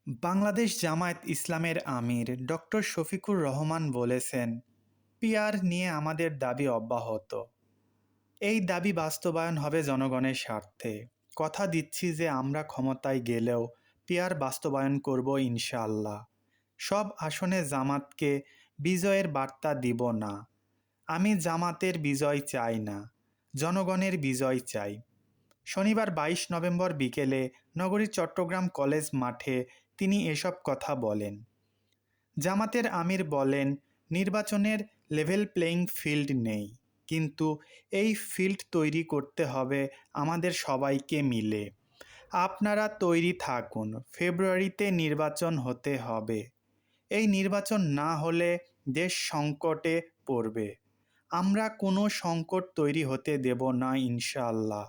বাংলাদেশ জামায়াত ইসলামের আমির ডক্টর শফিকুর রহমান বলেছেন, পিআর নিয়ে আমাদের দাবি অব্যাহত। এই দাবি বাস্তবায়ন হবে জনগণের স্বার্থে। কথা দিচ্ছি যে আমরা ক্ষমতায় গেলেও পিআর বাস্তবায়ন করব ইনশাআল্লাহ। সব আসনে জামাতকে বিজয়ের বার্তা দিব না। আমি জামাতের বিজয় চাই না, জনগণের বিজয় চাই। শনিবার ২২ নভেম্বর বিকেলে নগরীর চট্টগ্রাম কলেজ মাঠে তিনি এসব কথা বলেন। জামাতের আমির বলেন, নির্বাচনের লেভেল প্লেয়িং ফিল্ড নেই, কিন্তু এই ফিল্ড তৈরি করতে হবে আমাদের সবাইকে মিলে। আপনারা তৈরি থাকুন, ফেব্রুয়ারিতে নির্বাচন হতে হবে। এই নির্বাচন না হলে দেশ সংকটে পড়বে। আমরা কোনো সংকট তৈরি হতে দেব না ইনশাআল্লাহ।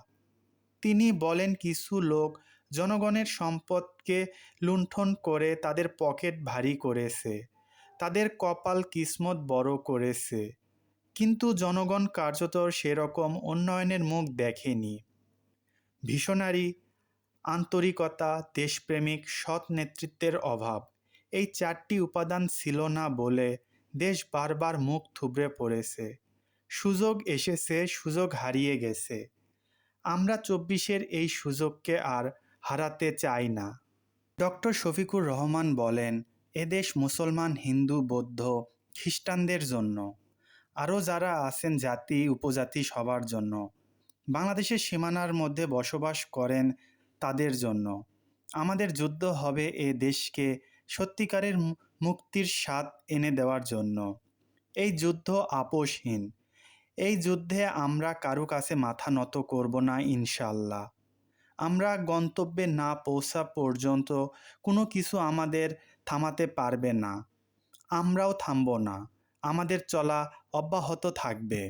তিনি বলেন, কিছু লোক জনগণের সম্পদকে লুণ্ঠন করে তাদের পকেট ভারী করেছে, তাদের কপাল কিসমত বড় করেছে, কিন্তু জনগণ কার্যত সেরকম উন্নয়নের মুখ দেখেনি। ভিশনারি, আন্তরিকতা, দেশপ্রেমিক, সৎ নেতৃত্বের অভাব, এই চারটি উপাদান ছিল না বলে দেশ বারবার মুখ থুবড়ে পড়েছে। সুযোগ এসেছে, সুযোগ হারিয়ে গেছে। আমরা ২৪-এর এই সুযোগকে আর হারাতে চাই না। ডক্টর শফিকুর রহমান বলেন, এদেশ মুসলমান, হিন্দু, বৌদ্ধ, খ্রিস্টানদের জন্য, আরও যারা আছেন জাতি উপজাতি সবার জন্য, বাংলাদেশের সীমানার মধ্যে বসবাস করেন তাদের জন্য। আমাদের যুদ্ধ হবে এ দেশকে সত্যিকারের মুক্তির স্বাদ এনে দেওয়ার জন্য। এই যুদ্ধ আপোষহীন। এই যুদ্ধে আমরা কারো কাছে মাথা নত করব না ইনশাআল্লাহ। আমরা গন্তব্যে না পৌঁছা পর্যন্ত কোনো কিছু আমাদের থামাতে পারবে না। আমরাও থামব না। আমাদের চলা অব্যাহত থাকবে।